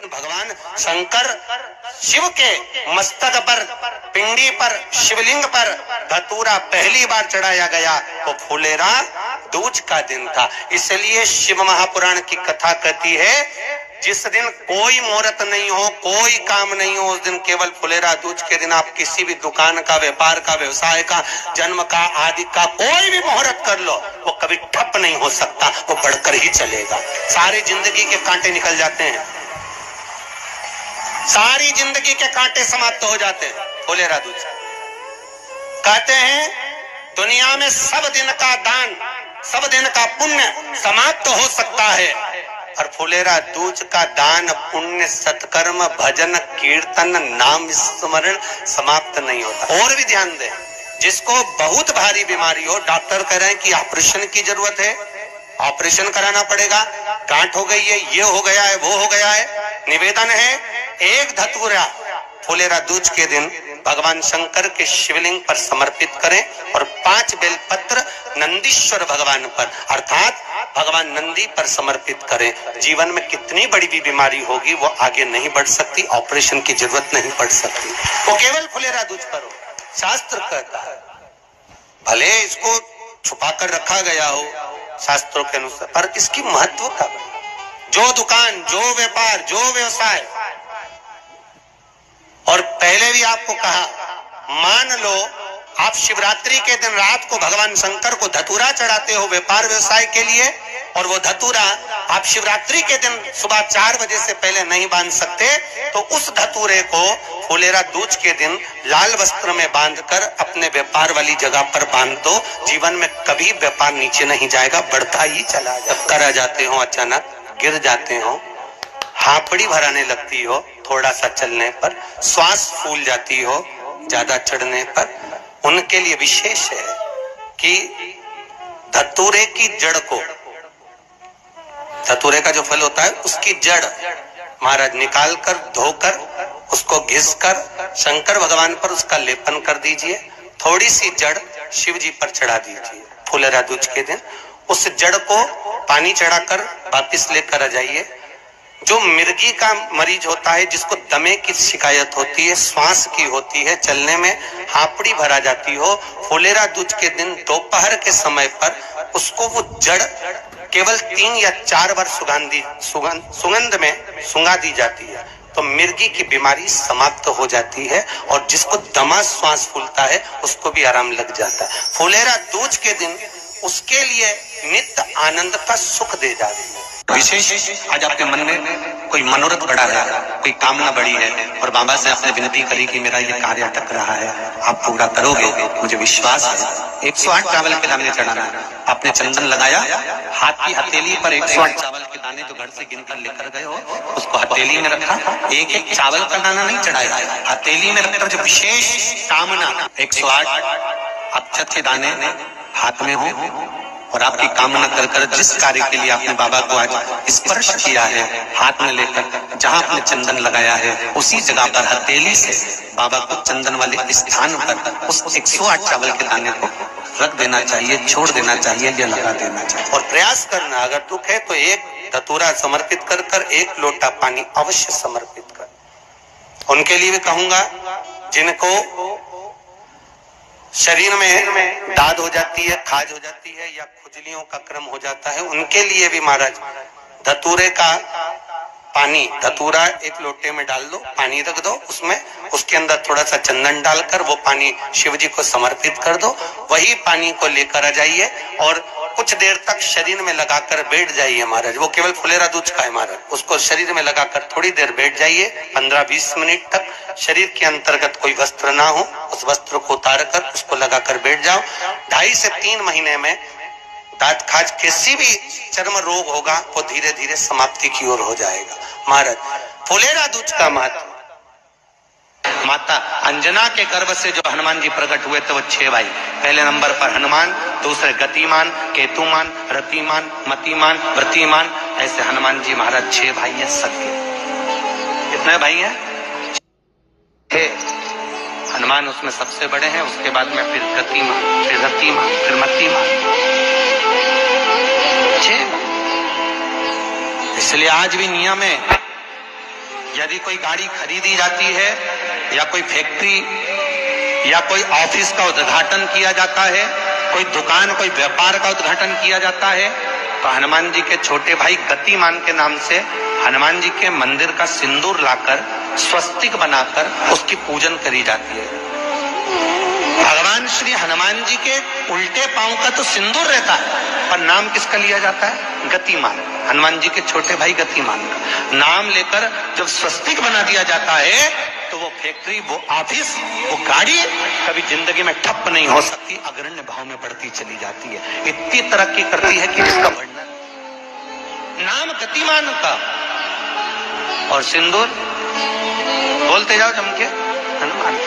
भगवान शंकर शिव के मस्तक पर, पिंडी पर, शिवलिंग पर धतूरा पहली बार चढ़ाया गया वो फुलेरा दूज का दिन था। इसलिए शिव महापुराण की कथा कहती है जिस दिन कोई मुहूर्त नहीं हो, कोई काम नहीं हो, उस दिन केवल फुलेरा दूज के दिन आप किसी भी दुकान का, व्यापार का, व्यवसाय का, जन्म का, आदि का कोई भी मुहूर्त कर लो, वो कभी ठप नहीं हो सकता, वो बढ़कर ही चलेगा। सारी जिंदगी के कांटे निकल जाते हैं, सारी जिंदगी के कांटे समाप्त हो जाते हैं फुलेरा दूज। कहते हैं दुनिया में सब दिन का दान, सब दिन का पुण्य समाप्त हो सकता है, और फुलेरा दूज का दान, पुण्य, सत्कर्म, भजन, कीर्तन, नाम स्मरण समाप्त नहीं होता। और भी ध्यान दें, जिसको बहुत भारी बीमारी हो, डॉक्टर कह रहे हैं कि ऑपरेशन की जरूरत है, ऑपरेशन कराना पड़ेगा, गांठ हो गई है, ये हो गया है, वो हो गया है, निवेदन है एक धतूरा फुलेरा दूज के दिन भगवान शंकर के शिवलिंग पर समर्पित करें और 5 बेलपत्र नंदीश्वर भगवान पर अर्थात भगवान नंदी पर समर्पित करें। जीवन में कितनी बड़ी भी बीमारी होगी वो आगे नहीं बढ़ सकती, ऑपरेशन की जरूरत नहीं पड़ सकती, वो केवल फुलेरा दूज पर हो। शास्त्र कहता है, भले इसको छुपा कर रखा गया हो शास्त्रों के अनुसार, पर इसकी महत्व का जो दुकान, जो व्यापार, जो व्यवसाय, और पहले भी आपको कहा, मान लो आप शिवरात्रि के दिन रात को भगवान शंकर को धतूरा चढ़ाते हो व्यापार व्यवसाय के लिए, और वो धतूरा आप शिवरात्रि के दिन सुबह 4 बजे से पहले नहीं बांध सकते, तो उस धतूरे को फुलेरा दूज के दिन लाल वस्त्र में बांधकर अपने व्यापार वाली जगह पर बांध दो। जीवन में कभी व्यापार नीचे नहीं जाएगा, बढ़ता ही चला जाएगा। कर जाते हो, अचानक गिर जाते हो, हापड़ी भराने लगती हो थोड़ा सा चलने पर, श्वास फूल जाती हो ज्यादा चढ़ने पर, उनके लिए विशेष है कि धतूरे की जड़ को, धतूरे का जो फल होता है उसकी जड़ महाराज निकाल कर, धोकर, उसको घिसकर शंकर भगवान पर उसका लेपन कर दीजिए। थोड़ी सी जड़ शिव जी पर चढ़ा दीजिए फुलेरा दूज के दिन। उस जड़ को पानी चढ़ाकर वापिस लेकर आ जाइए। जो मिर्गी का मरीज होता है, जिसको दमे की शिकायत होती है, श्वास की होती है, चलने में हापड़ी भरा जाती हो, फुलेरा दूज के दिन दोपहर के समय पर उसको वो जड़ केवल 3 या 4 बार सुगंध में सुंगा दी जाती है, तो मिर्गी की बीमारी समाप्त हो जाती है, और जिसको दमा श्वास फूलता है उसको भी आराम लग जाता है। फुलेरा दूज के दिन उसके लिए नित्य आनंद का सुख दे जाती है। विशेष आज आपके मन में कोई मनोरथ बड़ा है, कोई कामना बड़ी है, और बाबा से आपने विनती करी कि मेरा ये कार्य अटक रहा है, आप पूरा करोगे, मुझे विश्वास है। 108 चावल के दाने चढ़ाना है। आपने चंदन लगाया, हाथ की हथेली पर 108 चावल के दाने जो घर से गिनकर लेकर गए हो उसको हथेली में रखा। एक चावल का दाना नहीं चढ़ाया, हथेली में रखकर जो विशेष कामना 108 अक्षत के दाने हाथ में हो, और आपकी कामना कर कर जिस कार्य के लिए आपने बाबा को आज स्पर्श किया है, हाथ में लेकर जहां आपने चंदन लगाया है उसी जगह पर हथेली से बाबा को चंदन वाले स्थान पर उस 108 चावल के दाने को रख देना चाहिए, छोड़ देना चाहिए, या लगा देना चाहिए। और प्रयास करना, अगर दुख है तो एक धतूरा समर्पित कर कर 1 लोटा पानी अवश्य समर्पित कर। उनके लिए भी कहूंगा जिनको शरीर में दाद हो जाती है, खाज हो जाती है, या खुजलियों का क्रम हो जाता है, उनके लिए भी महाराज धतूरे का पानी, धतूरा 1 लोटे में डाल दो, पानी रख दो उसमें, उसके अंदर थोड़ा सा चंदन डालकर वो पानी शिव जी को समर्पित कर दो। वही पानी को लेकर आ जाइए और कुछ देर तक शरीर में लगाकर बैठ जाइए महाराज। वो केवल फुलेरा दूज का है महाराज, उसको शरीर में लगाकर थोड़ी देर बैठ जाइए, 15-20 मिनट तक। शरीर के अंतर्गत कोई वस्त्र ना हो, उस वस्त्र को उतार कर उसको लगाकर बैठ जाओ। 2.5 से 3 महीने में दांत खाज किसी भी चर्म रोग होगा वो धीरे धीरे समाप्ति की ओर हो जाएगा महाराज। फुलेरा दूज का महत्व, माता अंजना के गर्भ से जो हनुमान जी प्रकट हुए थे वो 6 भाई। पहले नंबर पर हनुमान, दूसरे गतिमान, केतुमान, रतिमान, मतिमान, व्रतिमान, ऐसे हनुमान जी महाराज 6 भाई हैं सबके। कितने भाई हैं? 6। हनुमान उसमें सबसे बड़े हैं, उसके बाद में फिर गतिमान, फिर रतिमान, फिर मतिमान, 6। इसलिए आज भी नियम है यदि कोई गाड़ी खरीदी जाती है या कोई फैक्ट्री या कोई ऑफिस का उद्घाटन किया जाता है, कोई दुकान कोई व्यापार का उद्घाटन किया जाता है, तो हनुमान जी के छोटे भाई गतिमान के नाम से हनुमान जी के मंदिर का सिंदूर लाकर स्वस्तिक बनाकर उसकी पूजन करी जाती है। भगवान श्री हनुमान जी के उल्टे पांव का तो सिंदूर रहता है, पर नाम किसका लिया जाता है? गतिमान। हनुमान जी के छोटे भाई गतिमान का नाम लेकर जब स्वस्तिक बना दिया जाता है तो वो फैक्ट्री, वो ऑफिस, वो गाड़ी कभी जिंदगी में ठप नहीं हो सकती, अग्रण्य भाव में बढ़ती चली जाती है। इतनी तरक्की करती है कि इसका वर्णन। नाम गतिमान का और सिंदूर बोलते जाओ जम के हनुमान।